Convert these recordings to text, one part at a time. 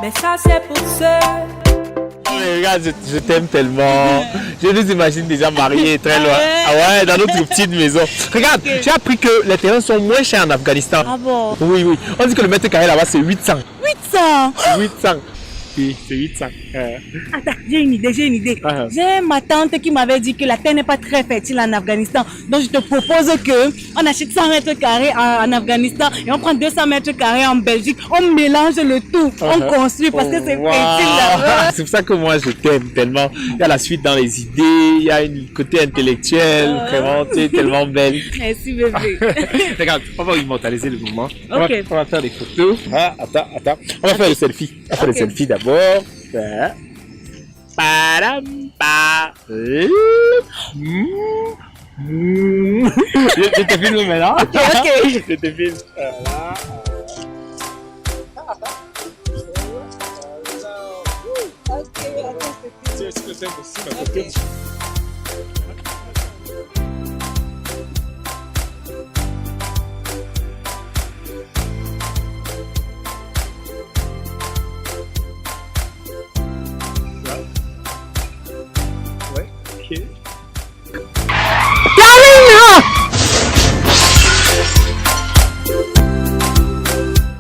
Mais ça c'est pour ceux. Mais regarde, je t'aime tellement. Je nous imagine déjà mariés très loin. Ah ouais, dans notre petite maison. Regarde, j'ai appris que les terrains sont moins chers en Afghanistan. Ah bon? Oui, oui. On dit que le mètre carré là-bas c'est 800. 800. 800. Oui, c'est 800. Attends, j'ai une idée. J'ai ma tante qui m'avait dit que la terre n'est pas très fertile en Afghanistan. Donc je te propose qu'on achète 100 mètres carrés en Afghanistan et on prend 200 mètres carrés en Belgique. On mélange le tout, on construit parce que c'est fertile là-bas. C'est pour ça que moi je t'aime tellement. Il y a la suite dans les idées, il y a un côté intellectuel, vraiment, tu es tellement belle. Merci bébé. Regarde, on va immortaliser le moment. Ok. On va faire des photos. Ah, attends. On va faire le selfie. On va faire le selfie d'abord. Padam, pa. Je te filme maintenant. Ok. Je te filme. Voilà. Est-ce que c'est aussi ma photo? Ouais, ok.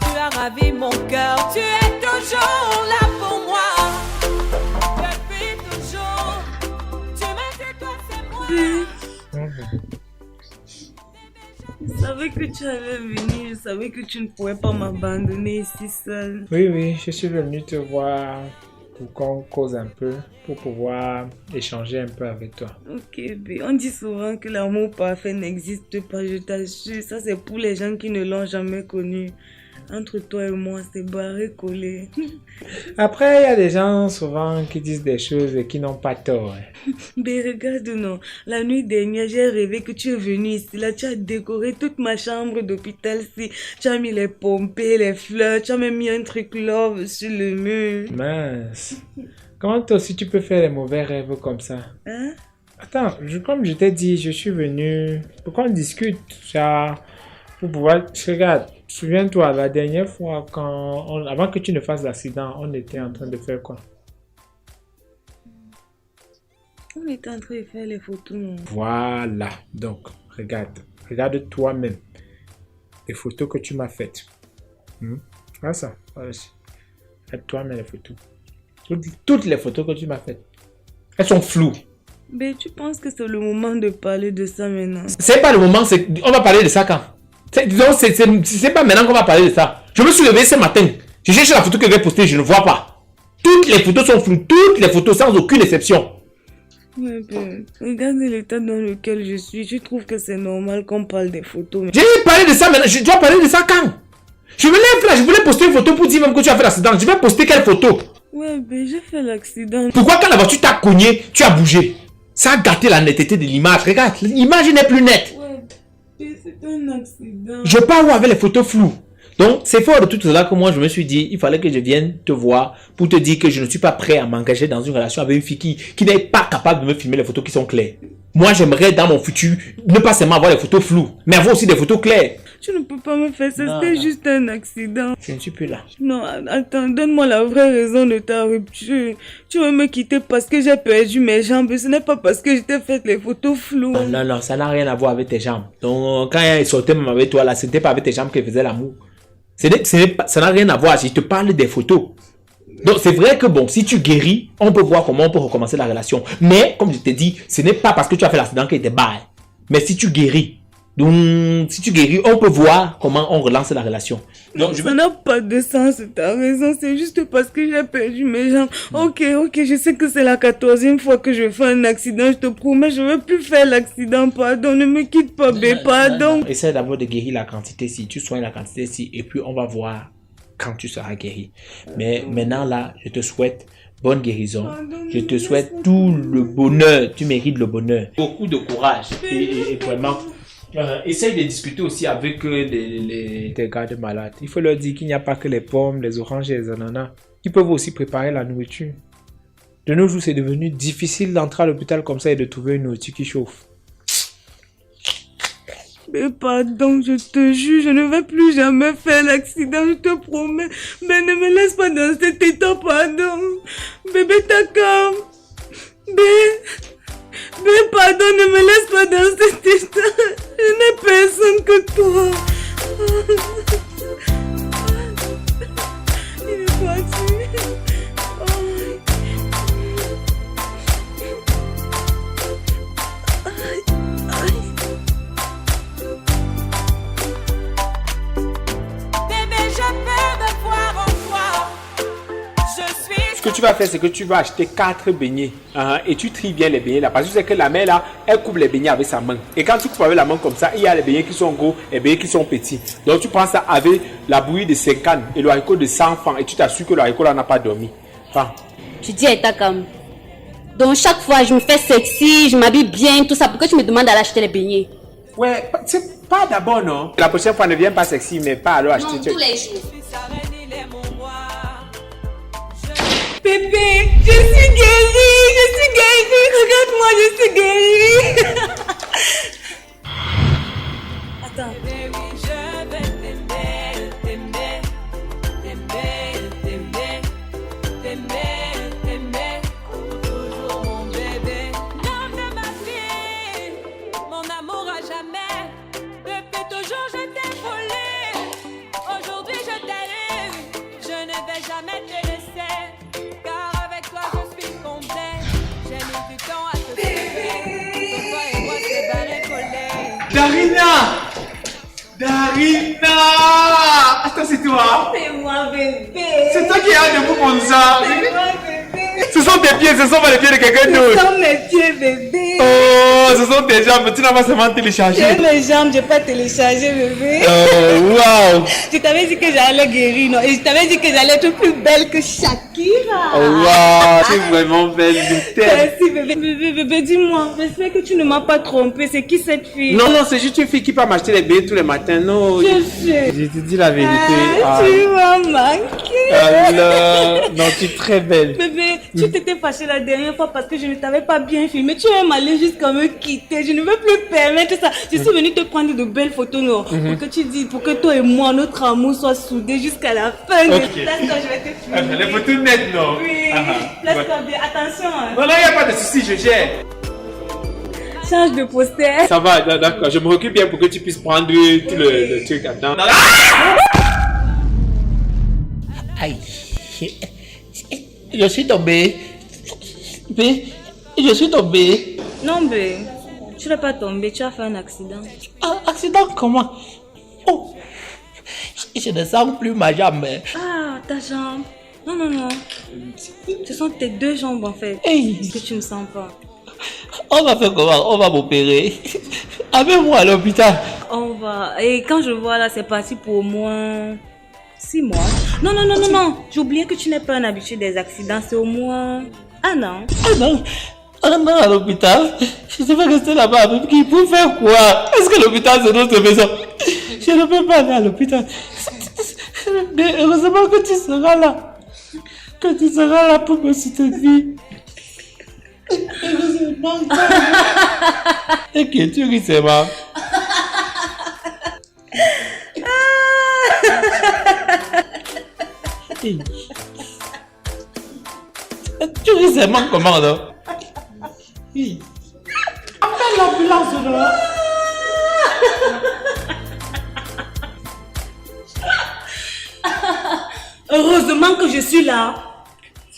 Tu as ravi mon cœur, tu es toujours là pour moi. Depuis toujours, tu m'as dit toi c'est moi. Je savais que tu allais venir, je savais que tu ne pouvais pas m'abandonner ici seule. Oui, je suis venu te voir pour qu'on cause un peu, pour pouvoir échanger un peu avec toi. Ok, bé. On dit souvent que l'amour parfait n'existe pas, je t'assure. Ça, c'est pour les gens qui ne l'ont jamais connu. Entre toi et moi, c'est barré collé. Après, il y a des gens souvent qui disent des choses et qui n'ont pas tort. Mais regarde, non. La nuit dernière, j'ai rêvé que tu es venu ici. Là, tu as décoré toute ma chambre d'hôpital-ci. Tu as mis les pompées, les fleurs. Tu as même mis un truc love sur le mur. Mince. Comment toi aussi tu peux faire des mauvais rêves comme ça? Hein? Attends, comme je t'ai dit, je suis venu pour qu'on discute, genre, pour pouvoir... Regarde, souviens-toi, la dernière fois, avant que tu ne fasses l'accident, on était en train de faire quoi? On était en train de faire les photos, non? Voilà, donc, regarde toi-même les photos que tu m'as faites. Voilà ça, voilà. Regarde toi-même les photos. Toutes les photos que tu m'as faites, elles sont floues. Mais tu penses que c'est le moment de parler de ça maintenant? C'est pas le moment, on va parler de ça quand? C'est pas maintenant qu'on va parler de ça. Je me suis levé ce matin. Je cherche la photo que j'ai postée, je ne vois pas. Toutes les photos sont floues. Toutes les photos sans aucune exception. Ouais, ben, regarde l'état dans lequel je suis. Je trouve que c'est normal qu'on parle des photos. Mais... J'ai parlé de ça maintenant. Je dois parler de ça quand? Je me lève là. Je voulais poster une photo pour dire même que tu as fait l'accident. Je vais poster quelle photo? Ouais, ben j'ai fait l'accident. Pourquoi quand la voiture t'a cogné, tu as bougé? Ça a gâté la netteté de l'image. Regarde, l'image n'est plus nette. Ouais, ben c'est un accident. Je pars avec les photos floues. Donc, c'est fort de tout cela que moi, je me suis dit, il fallait que je vienne te voir pour te dire que je ne suis pas prêt à m'engager dans une relation avec une fille qui n'est pas capable de me filmer les photos qui sont claires. Moi, j'aimerais dans mon futur, ne pas seulement avoir les photos floues, mais avoir aussi des photos claires. Tu ne peux pas me faire ça, c'était juste un accident. Je ne suis plus là. Non, attends, donne-moi la vraie raison de ta rupture. Tu veux me quitter parce que j'ai perdu mes jambes, ce n'est pas parce que je t'ai fait les photos floues. Non, ça n'a rien à voir avec tes jambes. Donc, quand il sortait même avec toi, là, ce n'était pas avec tes jambes qu'il faisait l'amour. Ça n'a rien à voir, je te parle des photos. Donc c'est vrai que bon, si tu guéris, on peut voir comment on peut recommencer la relation. Mais comme je t'ai dit, ce n'est pas parce que tu as fait l'accident qu'il était barré. Mais si tu guéris, on peut voir comment on relance la relation. Donc, ça n'a pas de sens, t'as raison, c'est juste parce que j'ai perdu mes jambes. Ok, je sais que c'est la 14e fois que je fais un accident, je te promets, je ne veux plus faire l'accident, pardon, ne me quitte pas, pardon. Essaie d'abord de guérir la quantité si tu soignes la quantité si, et puis on va voir quand tu seras guéri. Mais maintenant là, je te souhaite bonne guérison. Je te souhaite tout le bonheur, tu mérites le bonheur. Beaucoup de courage et vraiment... essaye de discuter aussi avec tes gardes malades. Il faut leur dire qu'il n'y a pas que les pommes, les oranges et les ananas. Ils peuvent aussi préparer la nourriture. De nos jours, c'est devenu difficile d'entrer à l'hôpital comme ça et de trouver une nourriture qui chauffe. Mais pardon, je te jure, je ne vais plus jamais faire l'accident, je te promets. Mais ne me laisse pas dans cet état, pardon. Bébé, t'as calme. Mais pardon, ne me laisse pas dans cet état. Je n'ai personne que toi. Il est parti. Ce que tu vas faire, c'est que tu vas acheter 4 beignets et tu tries bien les beignets là. Parce que tu sais que la mère là, elle coupe les beignets avec sa main. Et quand tu coupes avec la main comme ça, il y a les beignets qui sont gros et les beignets qui sont petits. Donc tu prends ça avec la bouillie de 50 et le haricot de 100 francs et tu t'assures que le haricot là n'a pas dormi. Enfin. Tu dis état comme. Donc chaque fois je me fais sexy, je m'habille bien, tout ça. Pourquoi tu me demandes d'aller acheter les beignets? Ouais, c'est pas d'abord non. La prochaine fois ne viens pas sexy mais pas alors acheter. Non, tous les jours. Bébé, je suis guérie, regarde-moi, je suis guérie. Attends. Mon amour à jamais, depuis toujours je t'ai volé. Aujourd'hui je t'ai eu, je ne vais jamais te laisser. Car avec toi je suis comblée. J'ai mis du temps à te trouver. Pour toi et moi c'est barré collé. Darina! Attends, c'est toi? C'est moi, bébé. C'est toi qui es debout comme ça. C'est moi, bébé. Ce sont tes pieds, ce sont pas les pieds de quelqu'un Ce d'autre. sont mes pieds, bébé. Oh, ce sont tes jambes, tu n'as pas seulement téléchargé. J'ai mes jambes, j'ai pas téléchargé, bébé. Oh, waouh. Je t'avais dit que j'allais guérir, non? Et je t'avais dit que j'allais être plus belle que Shakira. Oh, waouh, tu es vraiment belle, je t'aime. Merci, bébé. Bébé, dis-moi, j'espère que tu ne m'as pas trompé. C'est qui cette fille? Non, c'est juste une fille qui peut m'acheter les billets tous les matins. Non, Je sais. je te dis la vérité. Ah, tu m'as manqué. Alors, non, tu es très belle. Bébé, tu t'étais fâché la dernière fois parce que je ne t'avais pas bien filmé. Tu es même allé jusqu'à me quitter. Je ne veux plus permettre ça. Je suis venue te prendre de belles photos, non, pour que toi et moi, notre amour soit soudé jusqu'à la fin. Ok. Place-toi, je vais te filmer. Les photos nettes, non? Oui, place-toi bien. Attention, hein. Non, là, il n'y a pas de souci, je gère. Change de poster. Ça va, d'accord. Je me recule bien pour que tu puisses prendre tout le truc là-dedans. Aïe. Je suis tombé. Je suis tombé. Non, bébé. Tu n'es pas tombé. Tu as fait un accident. Accident comment? Oh. Je ne sens plus ma jambe. Ah, ta jambe. Non. Ce sont tes deux jambes en fait. Hey. Que tu ne sens pas. On va faire comment? On va m'opérer. Avec-moi à l'hôpital. On va. Et quand je vois là, c'est parti pour au moins 6 mois. Non. J'ai oublié que tu n'es pas un habitué des accidents. C'est au moins 1 an. Un an à l'hôpital. Je ne vais rester là-bas avec qui pour faire quoi? Est-ce que l'hôpital c'est notre maison? Je ne peux pas aller à l'hôpital. Mais heureusement que tu seras là. Que tu seras là pour me soutenir. Heureusement. Et que tu ris, c'est marrant. Tu ris, c'est marrant comment, non? Appelle l'ambulance, non? Heureusement que je suis là.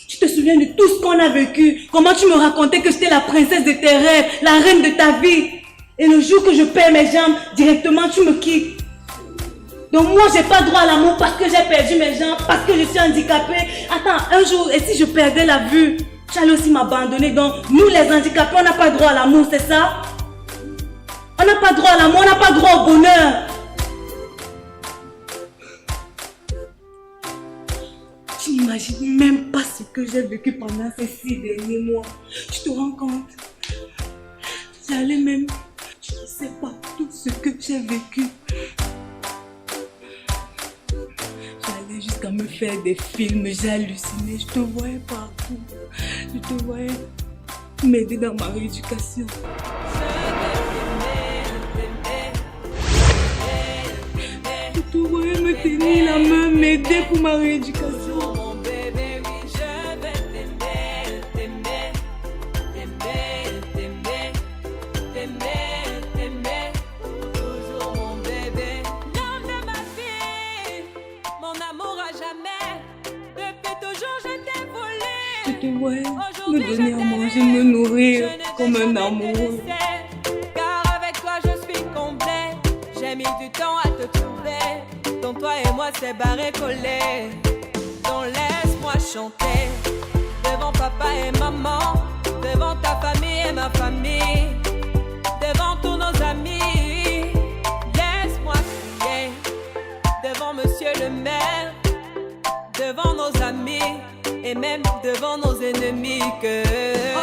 Tu te souviens de tout ce qu'on a vécu. Comment tu me racontais que j'étais la princesse de tes rêves, la reine de ta vie. Et le jour que je perds mes jambes, directement tu me quittes. Donc moi j'ai pas droit à l'amour parce que j'ai perdu mes jambes, parce que je suis handicapée. Attends, un jour, et si je perdais la vue, tu allais aussi m'abandonner. Donc nous les handicapés, on n'a pas droit à l'amour, c'est ça? On n'a pas droit à l'amour, on n'a pas droit au bonheur. Tu n'imagines même pas ce que j'ai vécu pendant ces 6 derniers mois. Tu te rends compte? J'allais même... Tu ne sais pas tout ce que j'ai vécu. J'allais jusqu'à me faire des films, j'ai halluciné. Je te voyais partout. Je te voyais m'aider dans ma rééducation. tenir la main, m'aider pour ma rééducation. Mon bébé, oui, je vais t'aimer, t'aimer, t'aimer, t'aimer, t'aimer, t'aimer. Toujours mon bébé, l'homme de ma vie, mon amour à jamais. Depuis toujours, je t'ai volé. Je te vois Aujourd'hui, me donner je à t'ai manger, laissé. me nourrir Je ne comme t'ai un jamais amoureux. délaissé, car avec toi, je suis comblée. J'ai mis du temps à te trouver. Donc toi et moi, c'est barré collé. Donc laisse-moi chanter devant papa et maman, devant ta famille et ma famille, devant tous nos amis. Laisse-moi crier devant monsieur le maire, devant nos amis et même devant nos ennemis que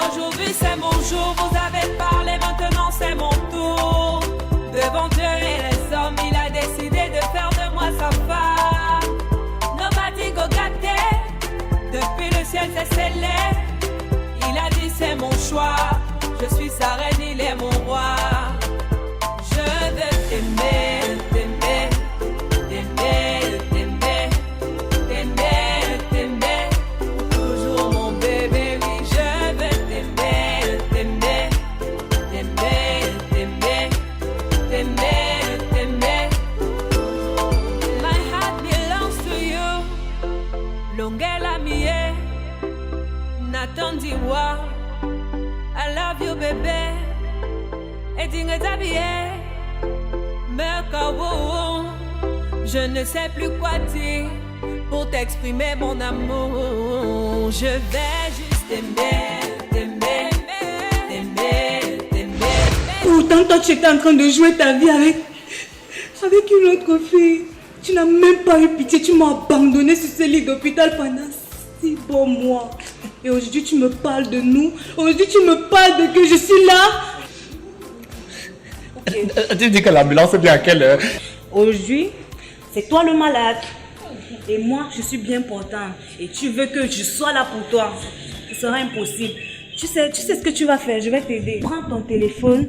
aujourd'hui c'est mon jour, vous avez parlé, maintenant c'est mon tour. Devant Dieu et les hommes, il a décidé de faire de moi sa femme. Nobody go gâté, depuis le ciel c'est scellé. Il a dit c'est mon choix, je suis sa reine, il est mon roi. Je veux t'aimer, t'aimer, t'aimer, t'aimer, t'aimer, t'aimer. Toujours mon bébé, oui, je veux t'aimer, t'aimer, t'aimer, t'aimer, t'aimer, t'aimer. My heart belongs to you. Longela mie, Nathan Diwa. I love you, bébé. Et dingue t'habiller, je ne sais plus quoi dire pour t'exprimer mon amour. Je vais juste t'aimer, t'aimer, t'aimer, t'aimer. Pourtant, toi, tu étais en train de jouer ta vie avec une autre fille. Tu n'as même pas eu pitié. Tu m'as abandonné sur ce lit d'hôpital pendant 6 bons mois. Et aujourd'hui, tu me parles de nous. Aujourd'hui, tu me parles de que je suis là. Tu dis que l'ambulance vient à quelle heure? Aujourd'hui, c'est toi le malade. Et moi, je suis bien portant. Et tu veux que je sois là pour toi. Ce sera impossible. Tu sais ce que tu vas faire. Je vais t'aider. Prends ton téléphone.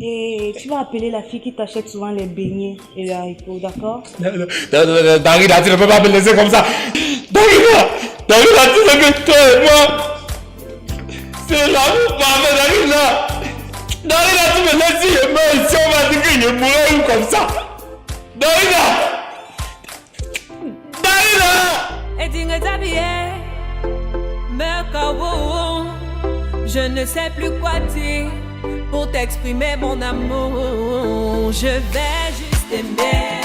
Et tu vas appeler la fille qui t'achète souvent les beignets et les haricots, d'accord? Darina, tu ne peux pas me laisser comme ça. Darina, tu sais que toi et moi, c'est l'amour parfait, Darina. Darina, tu me laisses ici et moi ici, on va dire que je mourrai ou comme ça. Darina! Et dingue t'habiller, je ne sais plus quoi dire pour t'exprimer mon amour. Je vais juste t'aimer.